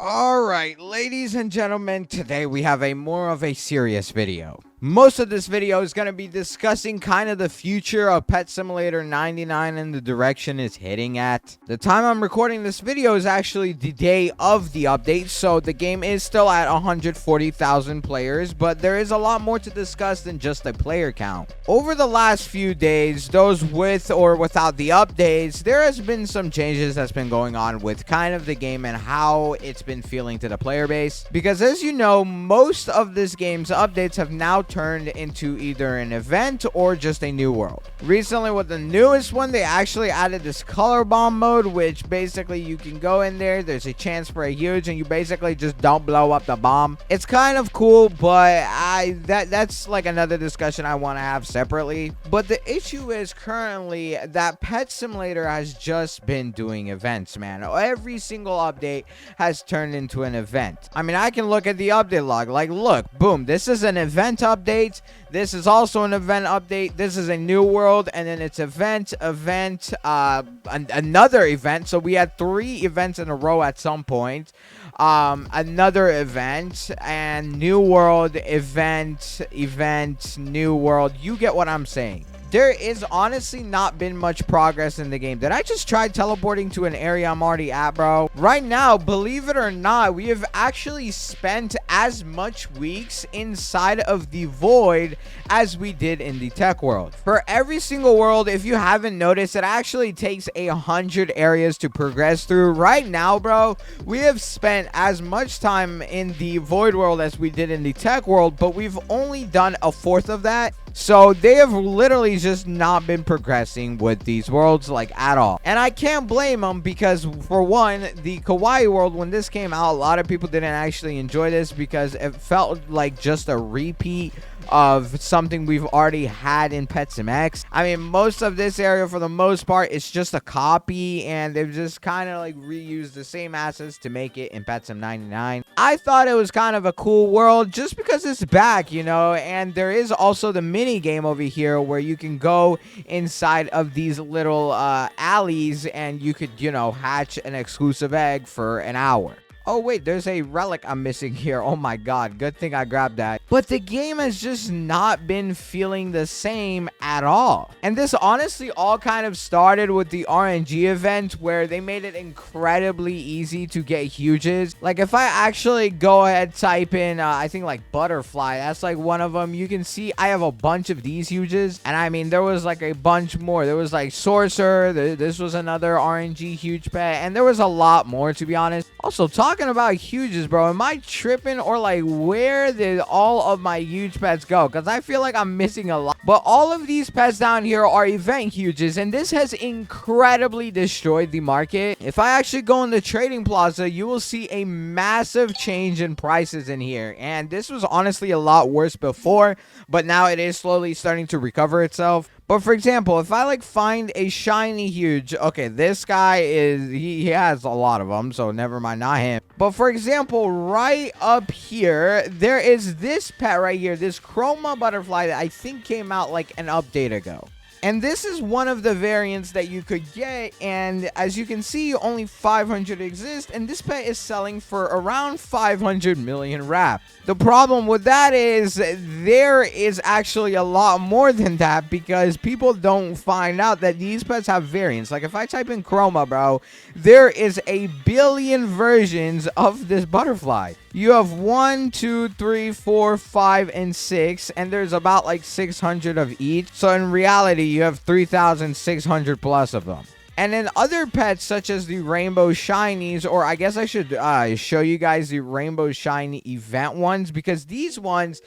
Alright, ladies and gentlemen, today we have a more of a serious video. Most of this video is going to be discussing kind of the future of Pet Simulator 99 and the direction it's heading at. The time I'm recording this video is actually the day of the update, so the game is still at 140,000 players, but there is a lot more to discuss than just the player count. Over the last few days, those with or without the updates, there has been some changes that's been going on with kind of the game and how it's been feeling to the player base. Because as you know, most of this game's updates have now turned into either an event or just a new world. Recently, with the newest one, they actually added this color bomb mode, which basically you can go in there, there's a chance for a huge, and you basically just don't blow up the bomb. It's kind of cool, but that's like another discussion I want to have separately. But the issue is currently that Pet Simulator has just been doing events, man. Every single update has turned into an event. I mean, I can look at the update log, like, look, boom, this is an event update. This is also an event update. This is a new world, and then it's another event. So we had 3 events in a row at some point. Another event, and new world, event, new world. You get what I'm saying. There is honestly not been much progress in the game. Did I just try teleporting to an area I'm already at, bro? Right now, believe it or not, we have actually spent as much weeks inside of the void as we did in the tech world. For every single world, if you haven't noticed, it actually takes 100 areas to progress through. Right now, bro, we have spent as much time in the void world as we did in the tech world, but we've only done 1/4 of that. So they have literally just not been progressing with these worlds like at all. And I can't blame them because, for one, the Kawaii world, when this came out, a lot of people didn't actually enjoy this because it felt like just a repeat of something we've already had in Pet Sim X. I mean, most of this area, for the most part, it's just a copy, and they've just kind of like reused the same assets to make it in Pet Sim 99. I thought it was kind of a cool world just because it's back, you know, and there is also the mini game over here where you can go inside of these little alleys and you could, you know, hatch an exclusive egg for an hour. Oh, wait, there's a relic I'm missing here. Oh, my God. Good thing I grabbed that. But the game has just not been feeling the same at all. And this honestly all kind of started with the RNG event where they made it incredibly easy to get huges. Like, if I actually go ahead, type in, I think, like, butterfly, that's, like, one of them. You can see I have a bunch of these huges. And, I mean, there was, like, a bunch more. There was, like, sorcerer. This was another RNG huge pet. And there was a lot more, to be honest. Also, talking about huges, bro, am I tripping, or like where did all of my huge pets go? Because I feel like I'm missing a lot. But all of these pets down here are event huges, and this has incredibly destroyed the market. If I actually go in the trading plaza, you will see a massive change in prices in here, and this was honestly a lot worse before, but now it is slowly starting to recover itself. But for example, if I like find a shiny huge, okay, this guy is, he has a lot of them, so never mind, not him. But for example, right up here, there is this pet right here, this chroma butterfly that I think came out like an update ago. And this is one of the variants that you could get, and as you can see, only 500 exist, and this pet is selling for around 500 million wrap. The problem with that is there is actually a lot more than that because people don't find out that these pets have variants. Like if I type in chroma, bro, there is 1 billion versions of this butterfly. You have 1, 2, 3, 4, 5, and 6, and there's about like 600 of each. So in reality, you have 3,600 plus of them. And then other pets such as the rainbow shinies, or I guess I should show you guys the rainbow shiny event ones, because these ones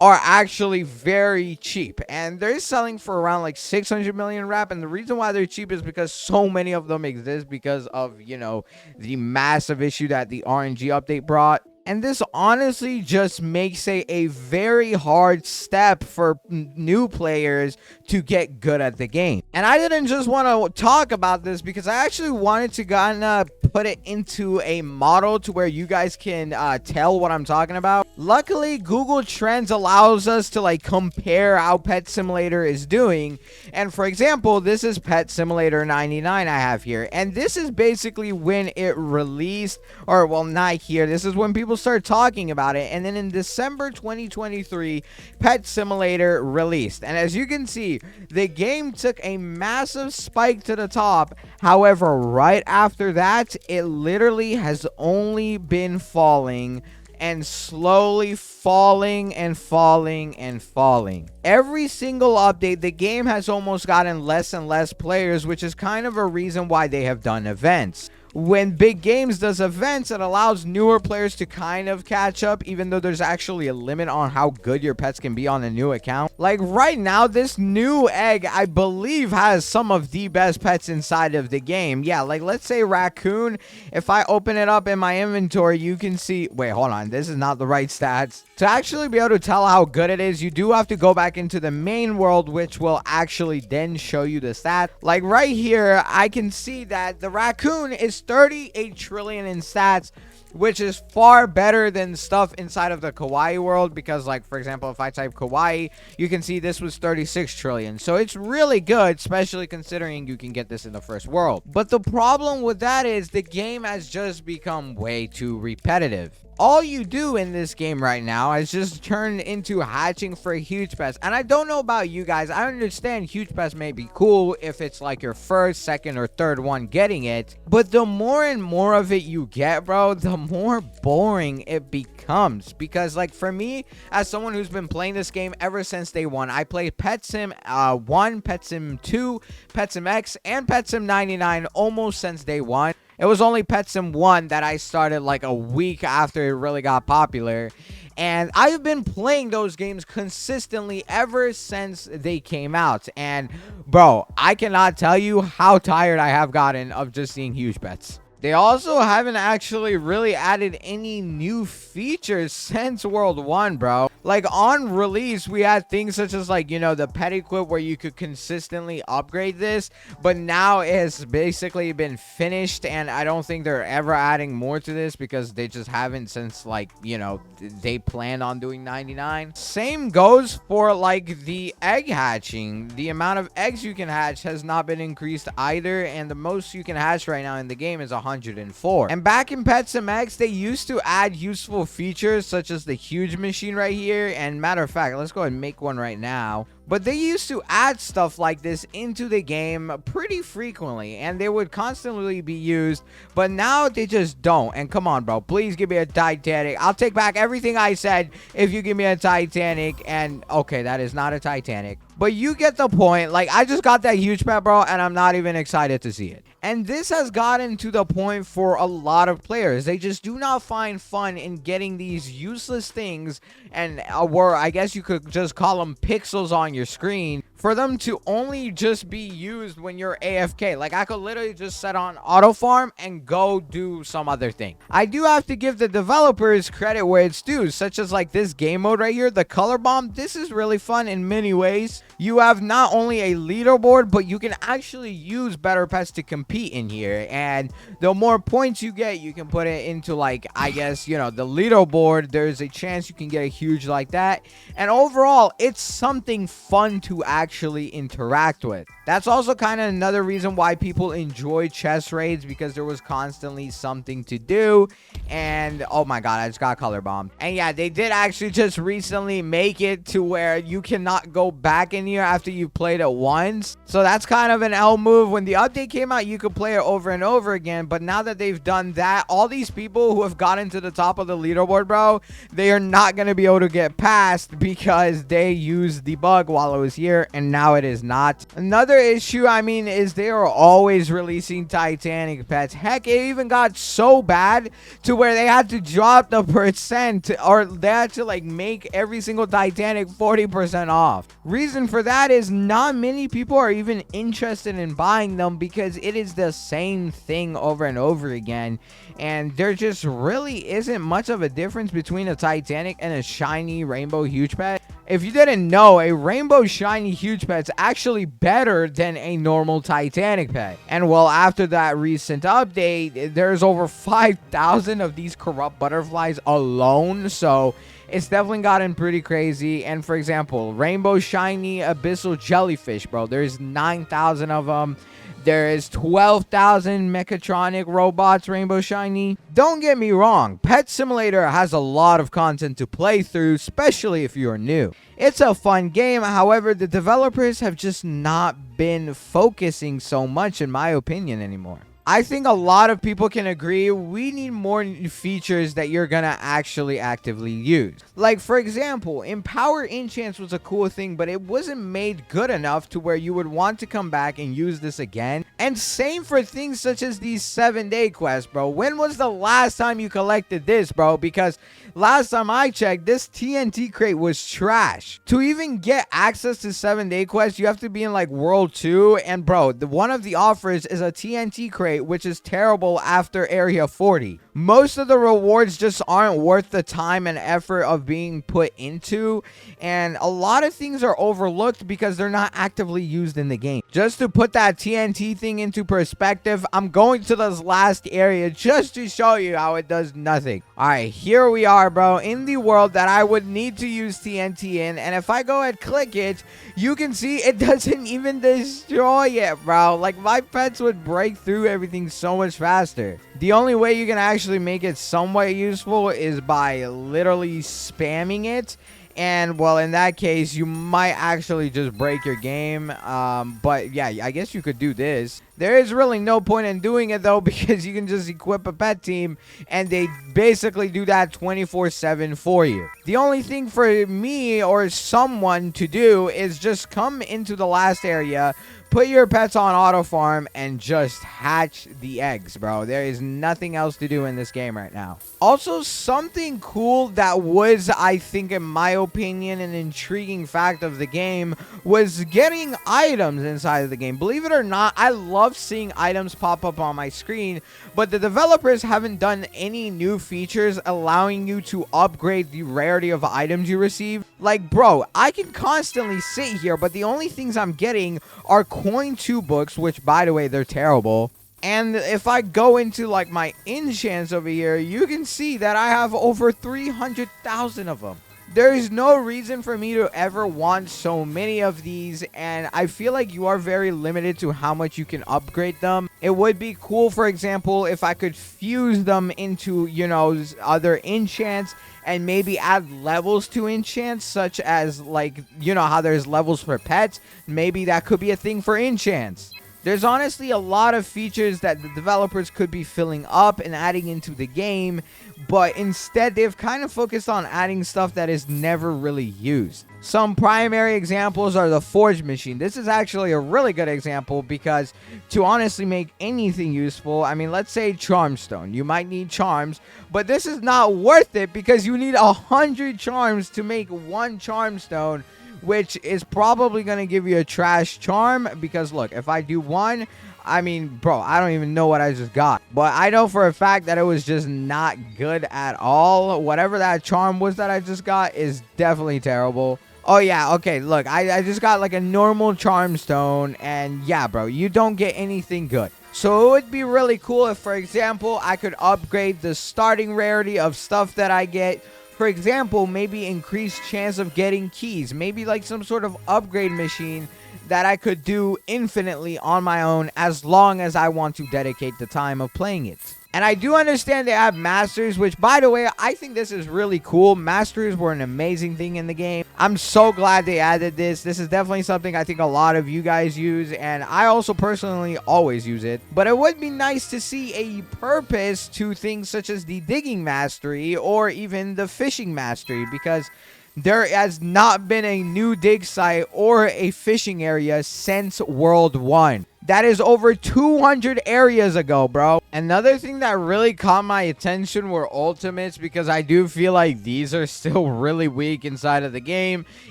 are actually very cheap and they're selling for around like 600 million wrap. And the reason why they're cheap is because so many of them exist because of, you know, the massive issue that the RNG update brought. And this honestly just makes a very hard step for new players to get good at the game. And I didn't just want to talk about this because I actually wanted to kind of put it into a model to where you guys can tell what I'm talking about. Luckily, Google Trends allows us to like compare how Pet Simulator is doing. And for example, this is Pet Simulator 99 I have here. And this is basically when it released, or well, not here. This is when people start talking about it. And then in December 2023, Pet Simulator released. And as you can see, the game took a massive spike to the top. However, right after that, it literally has only been falling and slowly falling and falling and falling. Every single update, the game has almost gotten less and less players, which is kind of a reason why they have done events. When Big Games does events, it allows newer players to kind of catch up, even though there's actually a limit on how good your pets can be on a new account. Like right now, this new egg, I believe, has some of the best pets inside of the game. Yeah, like let's say raccoon. If I open it up in my inventory, you can see, wait, hold on, this is not the right stats. To actually be able to tell how good it is, you do have to go back into the main world, which will actually then show you the stats. Like right here, I can see that the raccoon is 38 trillion in stats, which is far better than stuff inside of the kawaii world, because like for example, if I type kawaii, you can see this was 36 trillion. So it's really good, especially considering you can get this in the first world. But the problem with that is the game has just become way too repetitive. All you do in this game right now is just turn into hatching for huge pets. And I don't know about you guys. I understand huge pets may be cool if it's like your first, second, or third one getting it. But the more and more of it you get, bro, the more boring it becomes. Because like for me, as someone who's been playing this game ever since day one, I played Pet Sim 1, Pet Sim 2, Pet Sim X, and Pet Sim 99 almost since day one. It was only Pet Sim 1 that I started like a week after it really got popular. And I've been playing those games consistently ever since they came out. And bro, I cannot tell you how tired I have gotten of just seeing huge pets. They also haven't actually really added any new features since World 1, bro. Like on release, we had things such as like, you know, the pet equip where you could consistently upgrade this. But now it has basically been finished, and I don't think they're ever adding more to this because they just haven't since like, you know, they planned on doing 99. Same goes for like the egg hatching. The amount of eggs you can hatch has not been increased either, and the most you can hatch right now in the game is 104. And back in Pet Sim X, they used to add useful features such as the huge machine right here. And matter of fact, let's go ahead and make one right now. But they used to add stuff like this into the game pretty frequently, and they would constantly be used, but now they just don't. And come on, bro, please give me a Titanic. I'll take back everything I said if you give me a Titanic. And okay, that is not a Titanic, but you get the point. Like, I just got that huge pet, bro, and I'm not even excited to see it. And this has gotten to the point for a lot of players. They just do not find fun in getting these useless things, and or I guess you could just call them pixels on your screen, for them to only just be used when you're AFK. Like, I could literally just set on auto farm and go do some other thing. I do have to give the developers credit where it's due, such as like this game mode right here, the color bomb. This is really fun in many ways. You have not only a leaderboard, but you can actually use better pets to compete in here. And the more points you get, you can put it into like, I guess, you know, the leaderboard. There's a chance you can get a huge like that. And overall, it's something fun to actually interact with. That's also kind of another reason why people enjoy chess raids, because there was constantly something to do. And oh my god, I just got color bombed. And yeah, they did actually just recently make it to where you cannot go back in here after you played it once. So that's kind of an L move. When the update came out, you could play it over and over again, but now that they've done that, all these people who have gotten to the top of the leaderboard, bro, they are not going to be able to get past because they used the bug while it was here, and now it is not. Another issue, I mean, is they are always releasing Titanic pets. Heck, it even got so bad to where they had to drop the percent, or they had to like make every single Titanic 40% off. Reason for that is not many people are even interested in buying them because it is the same thing over and over again, and there just really isn't much of a difference between a Titanic and a shiny rainbow huge pet. If you didn't know, a rainbow shiny huge pet's actually better than a normal Titanic pet. And well, after that recent update, there's over 5,000 of these corrupt butterflies alone, so it's definitely gotten pretty crazy. And for example, rainbow shiny abyssal jellyfish, bro, there's 9,000 of them. There is 12,000 mechatronic robots rainbow shiny. Don't get me wrong, Pet Simulator has a lot of content to play through, especially if you're new. It's a fun game, however, the developers have just not been focusing so much, in my opinion, anymore. I think a lot of people can agree we need more features that you're gonna actually actively use. Like, for example, Empower Enchants was a cool thing, but it wasn't made good enough to where you would want to come back and use this again. And same for things such as these 7-day quests, bro. When was the last time you collected this, bro? Because last time I checked, this TNT crate was trash. To even get access to 7-day quests, you have to be in like World 2. And bro, one of the offers is a TNT crate, which is terrible after Area 40. Most of the rewards just aren't worth the time and effort of being put into, and a lot of things are overlooked because they're not actively used in the game. Just to put that TNT thing into perspective, I'm going to this last area just to show you how it does nothing. Alright, here we are, bro, in the world that I would need to use TNT in, and if I go and click it, you can see it doesn't even destroy it, bro. Like, my pets would break through everything so much faster. The only way you can actually make it somewhat useful is by literally spamming it. And well, in that case, you might actually just break your game. But yeah, I guess you could do this. There is really no point in doing it though, because you can just equip a pet team and they basically do that 24/7 for you. The only thing for me or someone to do is just come into the last area, put your pets on auto farm, and just hatch the eggs, bro. There is nothing else to do in this game right now. Also, something cool that was, I think, in my opinion, an intriguing fact of the game was getting items inside of the game. Believe it or not, I love seeing items pop up on my screen, but the developers haven't done any new features allowing you to upgrade the rarity of items you receive. Like, bro, I can constantly sit here, but the only things I'm getting are coin 2 books, which, by the way, they're terrible. And if I go into like my enchants over here, you can see that I have over 300,000 of them. There is no reason for me to ever want so many of these, and I feel like you are very limited to how much you can upgrade them. It would be cool, for example, if I could fuse them into, you know, other enchants and maybe add levels to enchants, such as, like, you know how there's levels for pets. Maybe that could be a thing for enchants. There's honestly a lot of features that the developers could be filling up and adding into the game, but instead they've kind of focused on adding stuff that is never really used. Some primary examples are the forge machine. This is actually a really good example because to honestly make anything useful, I mean, let's say charmstone. You might need charms, but this is not worth it because you need 100 charms to make one charmstone, which is probably going to give you a trash charm because, look, if I do one, I mean, bro, I don't even know what I just got. But I know for a fact that it was just not good at all. Whatever that charm was that I just got is definitely terrible. Oh, yeah, okay, look, I just got, like, a normal charm stone, and, yeah, bro, you don't get anything good. So it would be really cool if, for example, I could upgrade the starting rarity of stuff that I get. For example, maybe increased chance of getting keys. Maybe like some sort of upgrade machine that I could do infinitely on my own as long as I want to dedicate the time of playing it. And I do understand they have masters, which, by the way, I think this is really cool. Masters were an amazing thing in the game. I'm so glad they added this. This is definitely something I think a lot of you guys use, and I also personally always use it. But it would be nice to see a purpose to things such as the digging mastery or even the fishing mastery, because There has not been a new dig site or a fishing area since World 1. That is over 200 areas ago, bro. Another thing that really caught my attention were ultimates, because I do feel like these are still really weak inside of the game,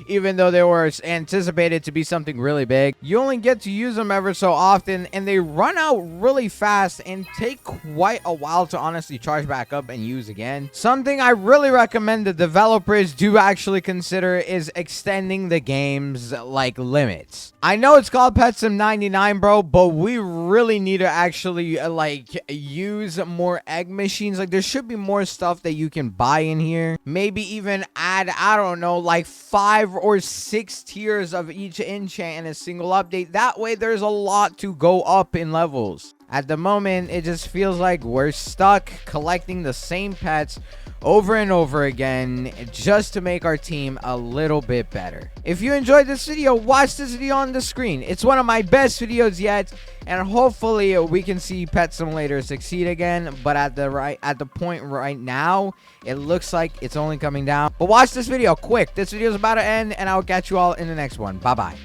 even though they were anticipated to be something really big. You only get to use them ever so often, and they run out really fast and take quite a while to honestly charge back up and use again. Something I really recommend the developers do actually consider is extending the game's like limits. I know it's called Pet Sim 99, bro, but we really need to actually like use more egg machines. Like, there should be more stuff that you can buy in here. Maybe even add, I don't know, like 5 or 6 tiers of each enchant in a single update. That way there's a lot to go up in levels. At the moment, it just feels like we're stuck collecting the same pets over and over again just to make our team a little bit better. If you enjoyed this video, watch this video on the screen. It's one of my best videos yet, and hopefully we can see Pet Simulator succeed again. But at the point right now, it looks like it's only coming down. But watch this video quick. This video is about to end, and I'll catch you all in the next one. Bye bye.